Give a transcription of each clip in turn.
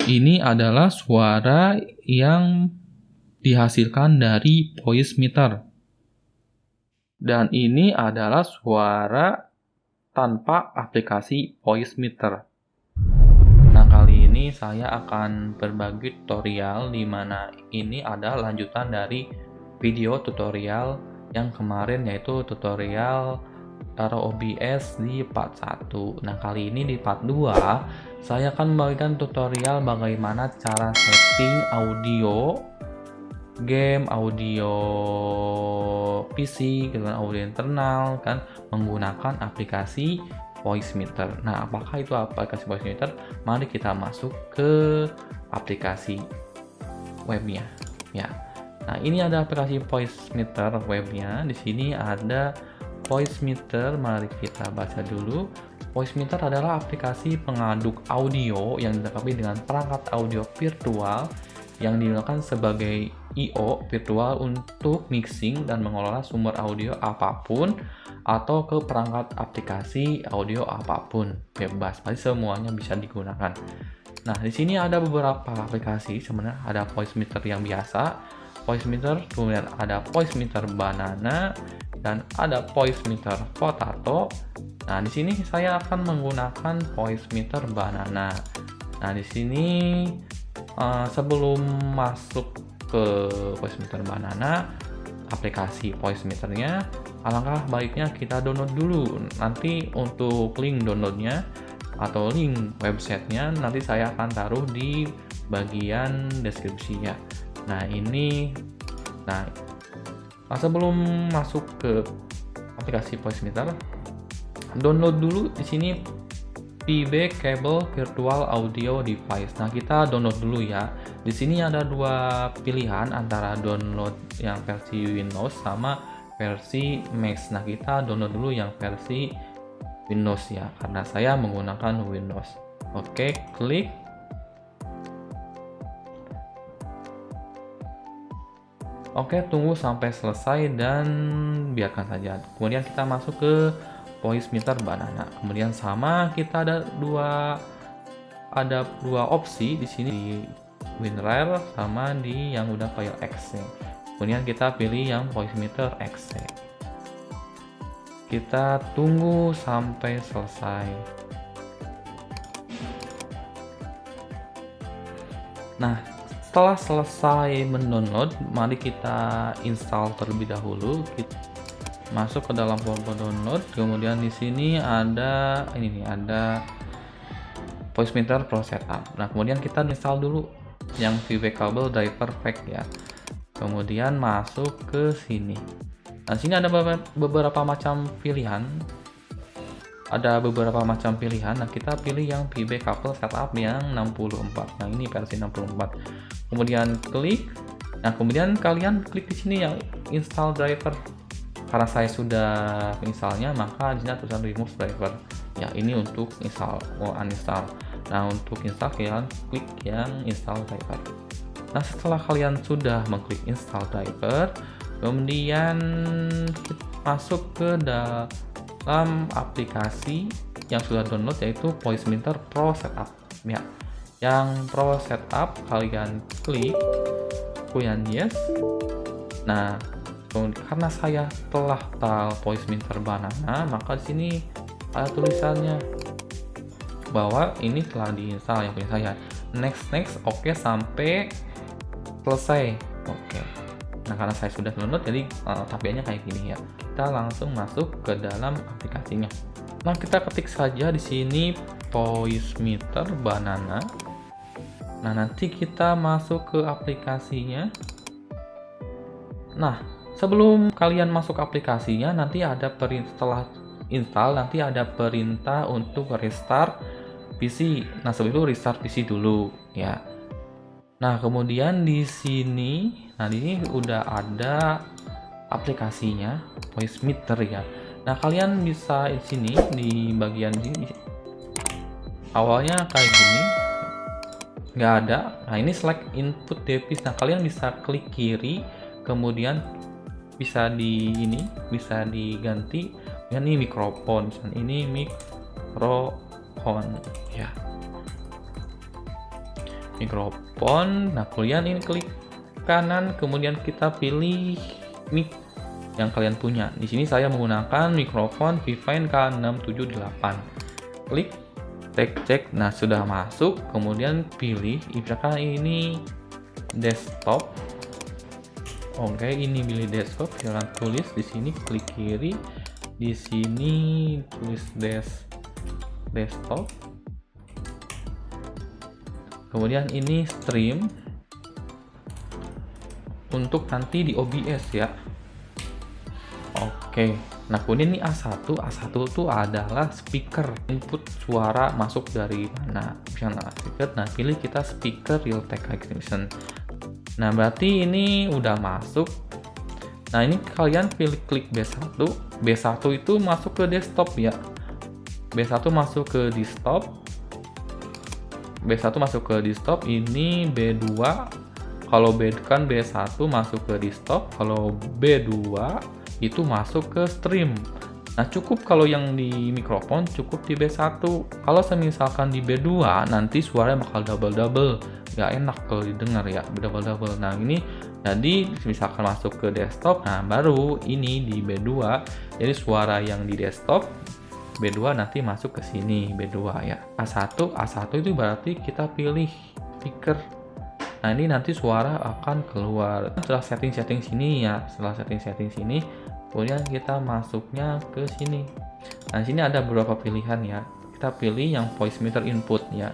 Ini adalah suara yang dihasilkan dari voice meter. Dan ini adalah suara tanpa aplikasi voice meter. Nah, kali ini saya akan berbagi tutorial di mana ini ada lanjutan dari video tutorial yang kemarin, yaitu tutorial taruh OBS di part 1. Nah, kali ini di part 2 saya akan membagikan tutorial bagaimana cara setting audio game, audio PC, gitu kan, audio internal kan menggunakan aplikasi voice meter. Nah, apakah itu aplikasi voice meter? Mari kita masuk ke aplikasi webnya ya. Nah, ini ada aplikasi voice meter webnya. Di sini ada voice meter, mari kita baca dulu. Voice meter adalah aplikasi pengaduk audio yang dilengkapi dengan perangkat audio virtual yang digunakan sebagai I/O virtual untuk mixing dan mengelola sumber audio apapun atau ke perangkat aplikasi audio apapun, bebas, pasti semuanya bisa digunakan. Nah, di sini ada beberapa aplikasi. Sebenarnya ada voice meter yang biasa, voice meter, kemudian ada voice meter banana, dan ada voice meter potato. Nah, di sini saya akan menggunakan voice meter banana. Nah, di sini sebelum masuk ke voice meter banana, aplikasi voice meternya, alangkah baiknya kita download dulu. Nanti untuk link downloadnya atau link websitenya nanti saya akan taruh di bagian deskripsinya. Nah, sebelum masuk ke aplikasi voice meter, download dulu di sini PB Cable Virtual Audio Device. Nah, kita download dulu ya. Di sini ada dua pilihan antara download yang versi Windows sama versi Mac. Nah, kita download dulu yang versi Windows ya, karena saya menggunakan Windows. Oke, klik. Oke, tunggu sampai selesai dan biarkan saja. Kemudian kita masuk ke voice meter banana. Kemudian sama, kita ada dua opsi di sini, di WinRAR sama di yang udah file exe. Kemudian kita pilih yang voice meter exe. Kita tunggu sampai selesai. Nah, setelah selesai mendownload, mari kita install terlebih dahulu. Kita masuk ke dalam folder download, kemudian di sini ada ada voice meter pro setup. Nah, kemudian kita install dulu yang PB Cable Driver Pack ya. Kemudian masuk ke sini. Nah, sini ada beberapa macam pilihan. Nah, kita pilih yang PB Cable Setup yang 64. Nah, ini versi 64. Kemudian klik. Nah, kemudian kalian klik di sini yang install driver. Karena saya sudah installnya, maka di sini tulisan remove driver. Ya, ini untuk install uninstall. Nah, untuk install kalian klik yang install driver. Nah, setelah kalian sudah mengklik install driver, kemudian masuk ke dalam aplikasi yang sudah download, yaitu voice meter pro setup ya. Yang pro setup kalian klik, kemudian yes. Nah, karena saya telah tahu voice meter banana, maka di sini ada tulisannya bahwa ini telah diinstal yang punya saya. Next, oke, sampai selesai. Oke. Nah, karena saya sudah download, jadi tampilnya kayak gini ya. Kita langsung masuk ke dalam aplikasinya. Nah, kita ketik saja di sini voice meter banana. Nah, nanti kita masuk ke aplikasinya. Nah, sebelum kalian masuk aplikasinya, nanti ada setelah install nanti ada perintah untuk restart PC. Nah, sebelum itu restart PC dulu ya. Nah, kemudian di sini udah ada aplikasinya voice meter ya. Nah, kalian bisa di sini di bagian sini awalnya kayak gini, nggak ada. Nah, ini select input device. Nah, kalian bisa klik kiri, kemudian bisa diganti dengan ini mikrofon, ini mikrofon ya. mikrofon. Nah, kemudian ini klik kanan, kemudian kita pilih mic yang kalian punya. Di sini saya menggunakan mikrofon Vivine K678. Klik, cek. Nah, sudah masuk. Kemudian pilih, misalkan ini desktop. Oke, ini pilih desktop. Silahkan tulis di sini, klik kiri. Di sini tulis desktop. Kemudian ini stream untuk nanti di OBS ya. Oke, nah kemudian ini A1 itu adalah speaker, input suara masuk dari mana, misalnya speaker. Nah, pilih kita speaker Realtek Ignition. Nah, berarti ini udah masuk. Nah, ini kalian pilih klik B1. B1 itu masuk ke desktop ya. B1 masuk ke desktop. B1 masuk ke desktop. Ini B2. Kalau B1 masuk ke desktop. Kalau B2 itu masuk ke stream. Nah, cukup kalau yang di mikrofon cukup di B1. Kalau misalkan di B2 nanti suaranya bakal double, nggak enak kalau didengar ya, double. Nah, ini jadi misalkan masuk ke desktop, nah baru ini di B2. Jadi suara yang di desktop B2 nanti masuk ke sini B2 ya. A1 itu berarti kita pilih speaker. Nah, ini nanti suara akan keluar. Setelah setting sini ya, kemudian kita masuknya ke sini. Nah, sini ada beberapa pilihan ya. Kita pilih yang voice meter input ya.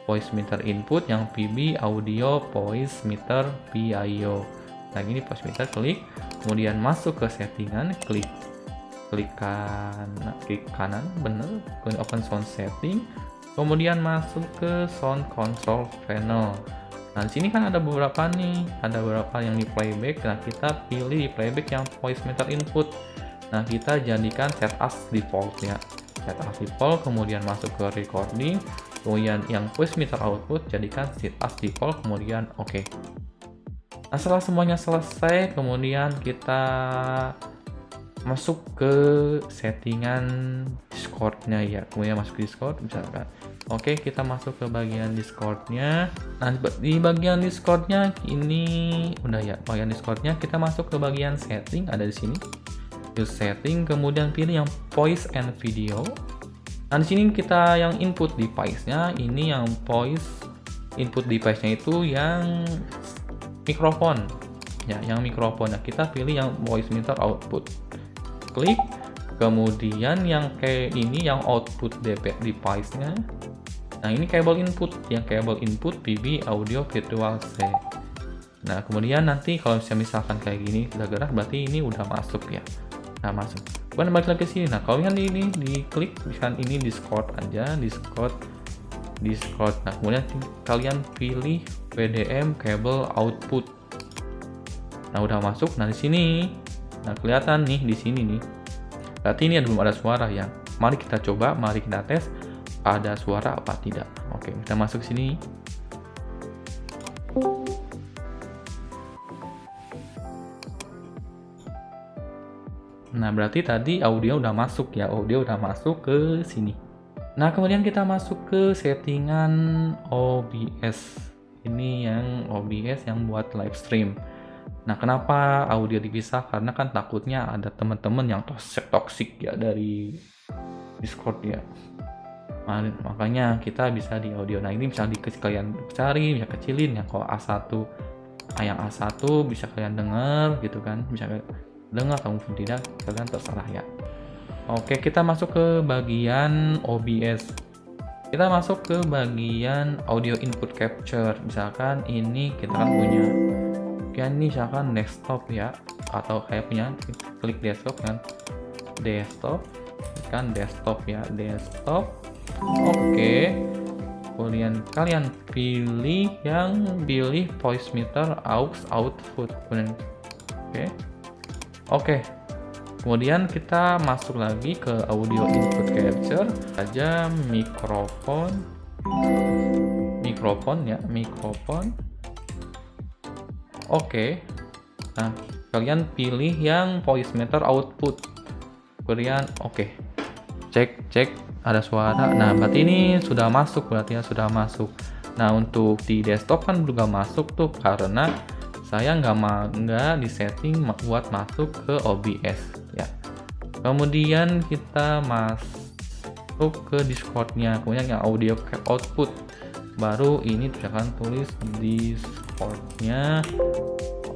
Voice meter input yang PB audio voice meter PIO. Nah, ini voice meter, klik. Kemudian masuk ke settingan, klik kanan, bener. Kemudian open sound setting. Kemudian masuk ke sound control panel. Nah, di sini kan ada beberapa yang di playback. Nah, kita pilih di playback yang voice meter input. Nah, kita jadikan set as default ya. Set as default, kemudian masuk ke recording. Kemudian yang voice meter output jadikan set as default, kemudian oke. Nah, setelah semuanya selesai, kemudian kita masuk ke settingan Discord-nya ya. Kemudian masuk ke Discord misalkan. Oke, kita masuk ke bagian Discord-nya. Nah, di bagian Discord-nya ini udah ya. Bagian Discord-nya kita masuk ke bagian setting, ada di sini. Use setting, kemudian pilih yang voice and video. Nah, di sini kita yang input device-nya, ini yang voice input device-nya itu yang mikrofon. Ya, yang mikrofon. Nah, kita pilih yang voice meter output. Klik. Kemudian yang kayak ini yang output device-nya. Nah, ini kabel input, yang kabel input PB audio virtual C. Nah, kemudian nanti kalau misalkan kayak gini udah gerak, berarti ini udah masuk ya. Nah, masuk. Kemudian balik lagi ke sini. Nah, kalau yang ini diklik, misalkan ini Discord aja, Discord. Nah, kemudian kalian pilih PDM kabel output. Nah, udah masuk. Nah, di sini. Nah, kelihatan nih di sini nih. Berarti ini belum ada suara ya. Mari kita coba, mari kita tes ada suara apa tidak. Oke, kita masuk sini. Nah, berarti tadi audio udah masuk ya, audio udah masuk ke sini. Nah, kemudian kita masuk ke settingan OBS. Ini yang OBS yang buat live stream. Nah, kenapa audio dipisah? Karena kan takutnya ada teman-teman yang toxic ya dari Discord ya. Makanya kita bisa di audio. Nah, ini bisa kalian cari, bisa kecilin ya. Kalau yang A1 bisa kalian dengar gitu kan, bisa kalian dengar ataupun tidak, kalian terserah ya. Oke, kita masuk ke bagian OBS. Kita masuk ke bagian audio input capture. Misalkan ini kita kan punya ini misalkan desktop ya, atau kayak punya klik desktop kan, desktop ya, desktop. Oke, kemudian kalian pilih voice meter aux output. Oke. Kemudian kita masuk lagi ke audio input capture aja, mikrofon ya, mikrofon. Oke. Nah, kalian pilih yang voice meter output. Kemudian oke. Cek ada suara. Nah, berarti ini sudah masuk, berarti ya sudah masuk. Nah, untuk di desktop kan juga masuk tuh karena saya nggak disetting buat masuk ke OBS ya. Kemudian kita masuk ke Discord-nya, kemudian yang audio output. Baru ini akan tulis Discord-nya.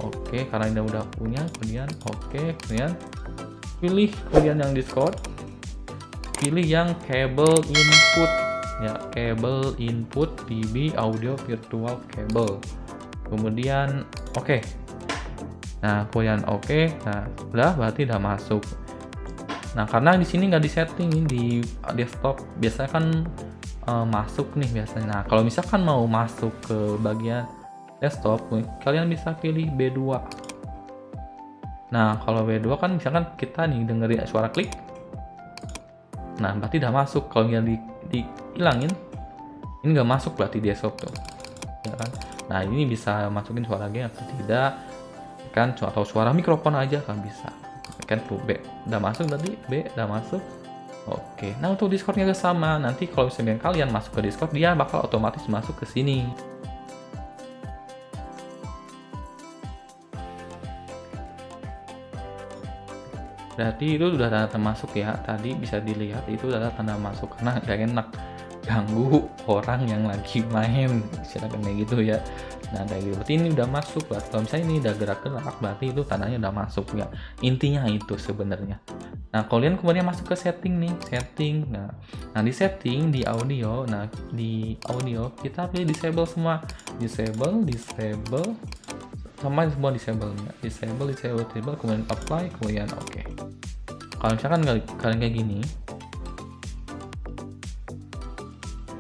Oke, karena ini udah punya, kemudian kemudian pilih yang Discord. Pilih yang kabel input ya, kabel input PB audio virtual cable. Kemudian nah kemudian nah udah, berarti udah masuk. Nah, karena di sini nggak disetting di desktop, biasanya kan masuk nih biasanya. Nah, kalau misalkan mau masuk ke bagian desktop, kalian bisa pilih B2. Nah, kalau B2 kan misalkan kita nih dengerin suara klik, nah berarti udah masuk. Kalau yang dihilangin, ini nggak masuk berarti desktop tuh ya kan. Nah, ini bisa masukin suara game atau tidak kan, atau suara mikrofon aja kan bisa kan. Tuh B udah masuk, berarti B udah masuk. Oke, nah untuk Discordnya juga sama. Nanti kalau misalnya kalian masuk ke Discord, dia bakal otomatis masuk ke sini. Berarti itu udah tanda masuk ya. Tadi bisa dilihat itu adalah tanda masuk, karena gak enak ganggu orang yang lagi main, silakan kayak gitu ya. Nah, kayak gitu berarti ini udah masuk. Kalau misalnya ini udah gerak-gerak, berarti itu tandanya udah masuk ya. Intinya itu sebenarnya. Nah, kalian kemudian masuk ke setting nih, setting. Nah di setting di audio, nah di audio kita pilih disable semua, disable sama semua disable, kemudian apply, kemudian oke. Kalau misalkan kalian kayak gini,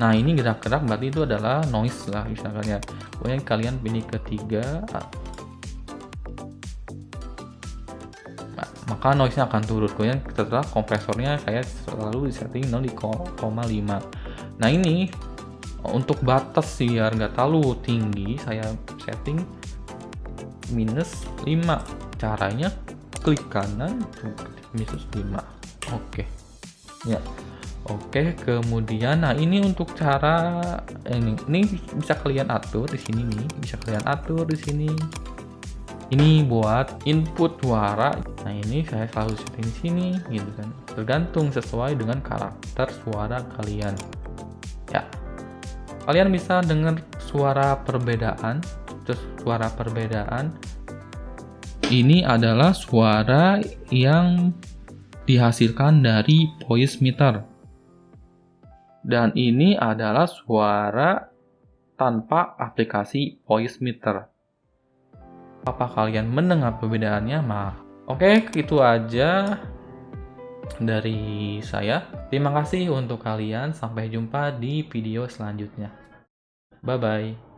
nah ini gerak-gerak berarti itu adalah noise lah misalkan ya. Kemudian kalian pilih ketiga, maka noise-nya akan turun. Kemudian setelah kompresornya saya selalu disetting 0,5. Nah, ini untuk batas biar nggak terlalu tinggi, saya setting -5. Caranya klik kanan, -5. Oke ya. Oke, kemudian nah ini untuk cara ini bisa kalian atur di sini nih, bisa kalian atur di sini. Ini buat input suara. Nah, ini saya selalu setting di sini gitu kan. Tergantung sesuai dengan karakter suara kalian. Ya. Kalian bisa dengar suara perbedaan. Terus suara perbedaan ini adalah suara yang dihasilkan dari Voicemeeter. Dan ini adalah suara tanpa aplikasi Voicemeeter. Apa kalian mendengar perbedaannya? Oke, itu aja dari saya. Terima kasih untuk kalian. Sampai jumpa di video selanjutnya. Bye-bye.